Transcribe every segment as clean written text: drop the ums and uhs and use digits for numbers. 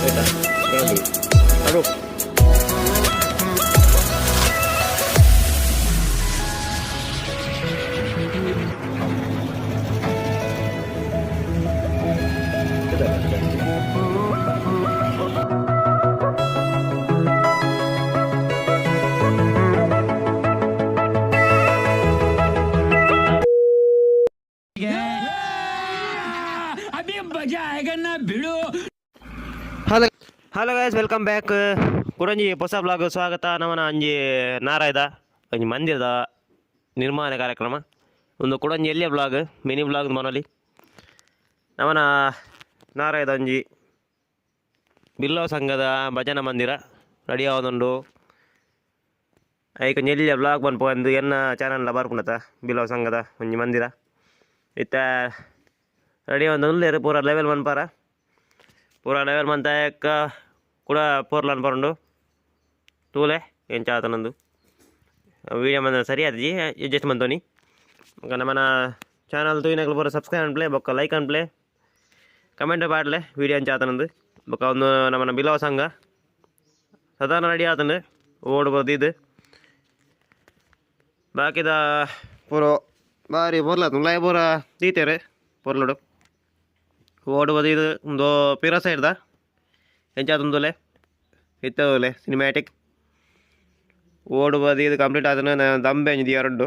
ಆಯ್ತಾ ಅದು hello hello guys welcome back Kuranji ಹೊಸ ಬ್ಲಾಗ್ ಸ್ವಾಗತ ನಮನ ಅಂಜಿ ನಾರಾಯದ ಒಂಜಿ ಮಂದಿರದ ನಿರ್ಮಾಣ ಕಾರ್ಯಕ್ರಮ ಒಂದು ಕುಡಂಜಿ ಎಲ್ಲಿಯ ಬ್ಲಾಗ್ ಮಿನಿ ಬ್ಲಾಗ್ ಮನಲಿ ನಮನ ನಾರಾಯದ ಅಂಜಿ ಬಿಲ್ಲೋ ಸಂಘದ ಭಜನಾ ಮಂದಿರ ರೆಡಿ ಆವೊಂದುಂಡು ಐಕ ಎಲ್ಲಿಯ ಬ್ಲಾಗ್ ಬಂದು ಎನ್ನ ಚಾನಲ್ ಬರ್ಪುಂಡತ ಬಿಲ್ಲೋ ಸಂಘದ ಒಂಜಿ ಮಂದಿರ ಇತ್ತ ರೆಡಿ ಒಂದು ಉಲ್ಲೇರು ಪೂರ ಲೆವೆಲ್ ಮನ್ಪಾರ ಪೂರ ಲೆವೆಲ್ ಮಂತಾಯಕ್ಕ ಕೂಡ ಪೋರ್ಲನ್ ಬರೋಂಡು ತೂಲೆ ಏನು ಚಾತನಂದು ವೀಡಿಯೋ ಮಂದ ಸರಿ ಆದಿ ಅಡ್ಜಸ್ಟ್ ಮಂತೋನಿ ನಮ್ಮನ ಚಾನಲ್ ತೂಯಿನಾಗಲು ಪೂರ ಸಬ್ಸ್ಕ್ರೈಬ್ ಅನ್ಪ್ಲೆ ಬೊಕ್ಕ ಲೈಕ್ ಅನ್ಪ್ಲೆ ಕಮೆಂಟ್ ಪಾಡ್ಲೆ ವೀಡಿಯೋ ಏನು ಚಾತನಂದು ಬೊಕ್ಕ ಒಂದು ನಮ್ಮನ ಬಿಲವ ಸಂಘ ಸಾಧಾರಣ ರೆಡಿ ಆತಂಡು ಓಡ್ಬೋದು ಇದು ಬಾಕಿದ ಪೂರ ಬಾರಿ ಪೊರ್ಲಾತು ಲೈ ಪೂರ ತೀತೇರೆ ಪೊರ್ಲುಡು ಓಡ್ಬೋದು ಇದು ಒಂದು ಪಿರ ಸೈಡ್ದ ಎಂಚಾತೊಂದುಲೆ ಇತ್ತದಲೆ ಸಿನಿಮ್ಯಾಟಿಕ್ ಓಡ್ಬೋದು ಇದು ಕಂಪ್ಲೀಟ್ ಆದ ದಂಬೆ ಅಂಜಿದಿ ಎರಡು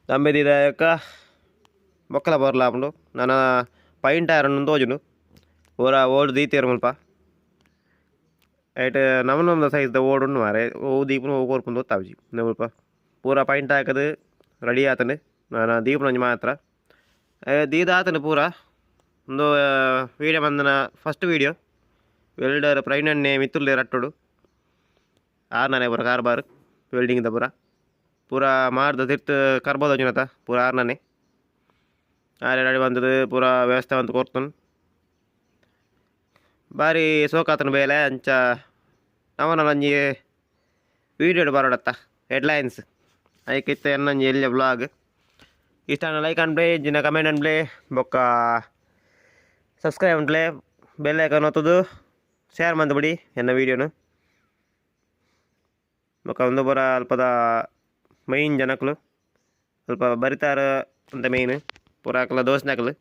ದಂಬೆ ದಿದಕ್ಕ ಬೊಕ್ಕಲ ಬರ್ಲಾಪುಂಡು ನನ್ನ ಪೈಂಟ್ ಆರನ್ನು ತೋಜುಂಡು ಪೂರ ಓಡ್ ದೀತೇರು ಮುಲ್ಪ ಐಟ್ ನಮ್ಮನೊಂದು ಸೈಜ್ದ ಓಡುಂಡು ಮಾರೆ ಓ ದೀಪನ ಕೋರ್ಪುಂದು ಗೊತ್ತಾವ್ಜಿ ಮುಲ್ಪ ಪೂರ ಪೈಂಟ್ ಹಾಕದು ರೆಡಿ ಆತಂಡು ನಾನು ದೀಪನೊಂಜಿ ಮಾತ್ರ ದೀದ ಆತಂಡು ಪೂರ ಒಂದು ವೀಡಿಯೋ ಬಂದನ ಫಸ್ಟ್ ವೀಡಿಯೋ ವೆಲ್ಡರ್ ಪ್ರೈನಣ್ಣೆ ಮಿತ್ತುಲ್ಲೆ ರಟ್ಟೋಡು ಆರ್ನನೆ ಪೂರ ಕಾರ್ಬಾರ್ ವೆಲ್ಡಿಂಗ್ದ ಪೂರ ಮಾಡ್ದ ತಿರ್ತು ಕರ್ಬೋದು ಅಂಜುನತ ಪೂರ ಆರ್ನನೆ ಆರೆ ರೆಡಿ ಬಂದದು ಪೂರ ವ್ಯವಸ್ಥೆ ಅಂತ ಕೊರ್ತನು ಬಾರಿ ಸೋಕಾತನ ಬೇಲೆ ಅಂಚ ನವನ ಒಂಜಿ ವೀಡಿಯೋ ಬರೋಡತ್ತ ಹೆಡ್ಲೈನ್ಸ್ ಐಕಿತ್ತ ಎನ್ನಂಜಿ ಎಲ್ಲಿಯ ಬ್ಲಾಗ್ ಇಷ್ಟ ಲೈಕ್ ಅನ್ಪ್ಲೇ ಜಿನ ಕಮೆಂಟ್ ಅನ್ಪ್ಲೇ ಬೊಕ್ಕ ಸಬ್ಸ್ಕ್ರೈಬ್ ಅನ್ಪ್ಲೇ ಬೆಲ್ ಐಕಾನ್ ಒತ್ತದು ಶೇರ್ ಮಂತ್ಬಿಡಿ ಎನ್ನ ವೀಡಿಯೋನು ಬೊಕ್ಕ ಒಂದು ಪೂರ ಅಲ್ಪದ ಮೈನ್ ಜನಕ್ಕಲು ಸ್ವಲ್ಪ ಬರಿತಾರ ಅಂತ ಮೈನ್ ಪೂರ ಹಾಕಲ ದೋಸ್ನೆ ಹಾಕಲು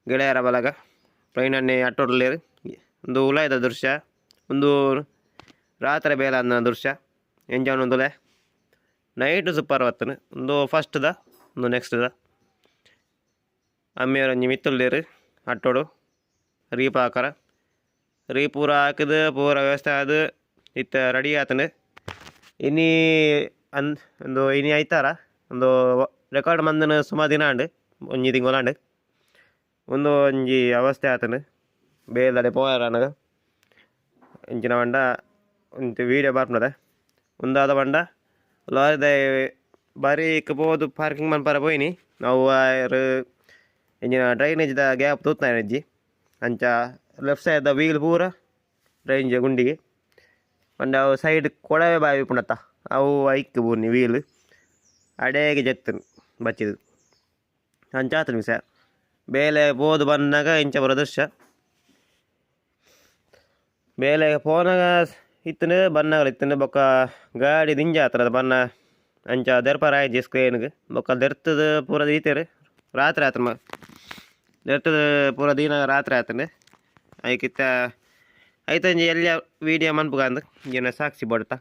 ಗೆಳೆಯರ ಬಲಗ ಟ್ರೈನನ್ನೇ ಅಟ್ಟೋರ್ಲೇರು ಒಂದು ಉಲಾಯ್ದ ದೃಶ್ಯ ಒಂದು ರಾತ್ರಿ ಬೇಲ ಅಂದ ದೃಶ್ಯ ಎಂಜಾಯ್ ಒಂದುಲೆ ನೈಟು ಸೂಪರ್ ಬರ್ತನು ಒಂದು ಫಸ್ಟ್ದ ಒಂದು ನೆಕ್ಸ್ಟ್ದ ಅಮ್ಮಿಯವ್ರಂಜಿ ಮಿತ್ತುಲ್ಲೇರು ಅಟ್ಟೋಡು ರೀಪ್ ಹಾಕರ ರೀ ಪೂರ ಹಾಕಿದ ಪೂರ ವ್ಯವಸ್ಥೆ ಆದ ಇತ್ತ ರೆಡಿ ಆತನು ಇನ್ನೀ ಒಂದು ಇನಿ ಐತಾರ ಒಂದು ರೆಕಾರ್ಡ್ ಮಂದನ ಸುಮಾರು ದಿನ ಅಂಡು ಒಂಜಿ ತಿಂಗಳಂಡು ಒಂದು ಒಂಜಿ ಅವಸ್ಥೆ ಆತನು ಬೇಲ್ದಡೆ ಪೋಯಾರ ನನಗೆ ಇಂಚಿನ ಬಂಡ ಒಂದು ವೀಡಿಯೋ ಬರ್ಪದ ಒಂದಾದ ಬಂಡ ಲಾರಿದ ಬಾರಿ ಇಕ್ಬೋದು ಪಾರ್ಕಿಂಗ್ ಮನ್ಪಾರ ಪೋಯಿನಿ ನಾವು ಇಂಜಿನ ಡ್ರೈನೇಜ್ದ ಗ್ಯಾಪ್ ತೂತ್ನಾಯ ಅಜ್ಜಿ ಅಂಚ ಲೆಫ್ಟ್ ಸೈಡ್ದ ವೀಲ್ ಪೂರ ಡ್ರೈನೇಜ್ ಗುಂಡಿಗೆ ಒಂದು ಅವು ಸೈಡ್ ಕೊಳವೆ ಬಾವಿ ಪುಣತ್ತ ಅವು ಐಕ್ ಬೂರ್ನಿ ವೀಲ್ ಅಡೇಗೆ ಜತ್ತನು ಬಚ್ಚಿದು ಅಂಚ ಆತನು ವಿಷಯ ಬೇಲೆ ಬೋದು ಬಂದಾಗ ಇಂಚ ಬರೋ ದೃಶ್ಯ ಬೇಲೆ ಫೋನಾಗ ಇತ್ತನು ಬನ್ನಾಗಲು ಇತ್ತನು ಬೊಕ್ಕ ಗಾಡಿ ದಿಂಜ ಆತರದ ಬನ್ನ ಅಂಚ ದೆರ್ಪರ ಆಯ್ಜಿ ಸ್ಕ್ರೀನ್ಗೆ ಬೊಕ್ಕ ದೆರ್ತದ ಪೂರ ದೀತೇರು ರಾತ್ರಿ ಆತನ ದೆರ್ತದ ಪೂರ ದಿನ ರಾತ್ರಿ ಆತಂಡೆ ಐಕಿತ್ತ ಐತಂಜಿ ಎಲ್ಲ ವೀಡಿಯೋ ಮನ್ಪುಗ ಅಂದ ಏನ ಸಾಕ್ಷಿ ಬಡ್ತ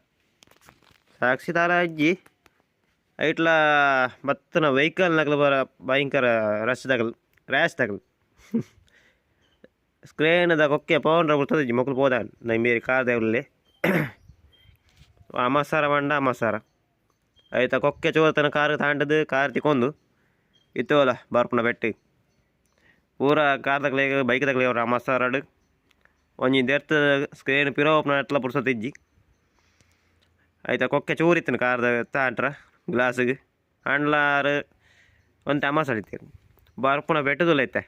ಸಾಕ್ಷಿ ತಾಲ ಅಜ್ಜಿ ಐಟ್ಲ ಬತ್ತನ ವೆಹಿಕಲ್ ನಗಲು ಬರ ಭಯಂಕರ ರ್ಯಾಶ್ ತಗಲು ಸ್ಕ್ರೀನ್ದ ಕೊಕ್ಕೆ ಪೌಂಡ್ರ ಬಿಡ್ತದಜ್ಜಿ ಮಕ್ಕಳು ಪೋದ ನೈ ಮೇರಿ ಕಾರ್ ದೇವಲ್ಲಿ ಅಮಸಾರ ಬಂಡ ಅಮಸಾರ ಆಯ್ತಾ ಕೊಕ್ಕೆ ಚೋರ್ತನ ಕಾರ್ ತಾಂಡದು ಕಾರ್ ತಿಕ್ಕೊಂಡು ಇತ್ತೋಲ ಬರ್ಪುನ ಬೆಟ್ಟಿ ಪೂರ ಕಾರ್ ತಗಲಿಗೆ ಬೈಕ್ ತಗಲಿ ಅವ್ರ ಅಮಸಾರಡು ಒಂಜಿ ದೆರ್ತ ಸ್ಕ್ರೀನ್ ಪಿರೋಪ್ನ ಎಟ್ಲ ಪುಡ್ಸತ್ತಿಜ್ಜಿ ಆಯ್ತಾ ಕೊಕ್ಕೆ ಚೂರಿತ್ತನು ಕಾರ್ದ ತಾಂಟ್ರ ಗ್ಲಾಸಿಗೆ ಅಂಡ್ಲಾರು ಒಂದು ಅಮಸಾಡಿತ್ತೀರಿ ಬರ್ಪುನ ಬೆಟ್ಟದುಲ್ಲ ಐತೆ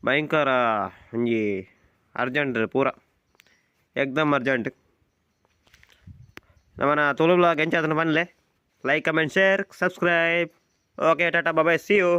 ಭಯಂಕರ ಒಂಜಿ ಅರ್ಜೆಂಟ್ ಪೂರ ಏಕ್ದಮ್ ಅರ್ಜೆಂಟ್ ನಮ್ಮನ ತುಳು ಬ್ಲಾಗ್ ಎಂಚಾದನ್ನು ಬನ್ನಲೆ like comment share subscribe okay tata bye see you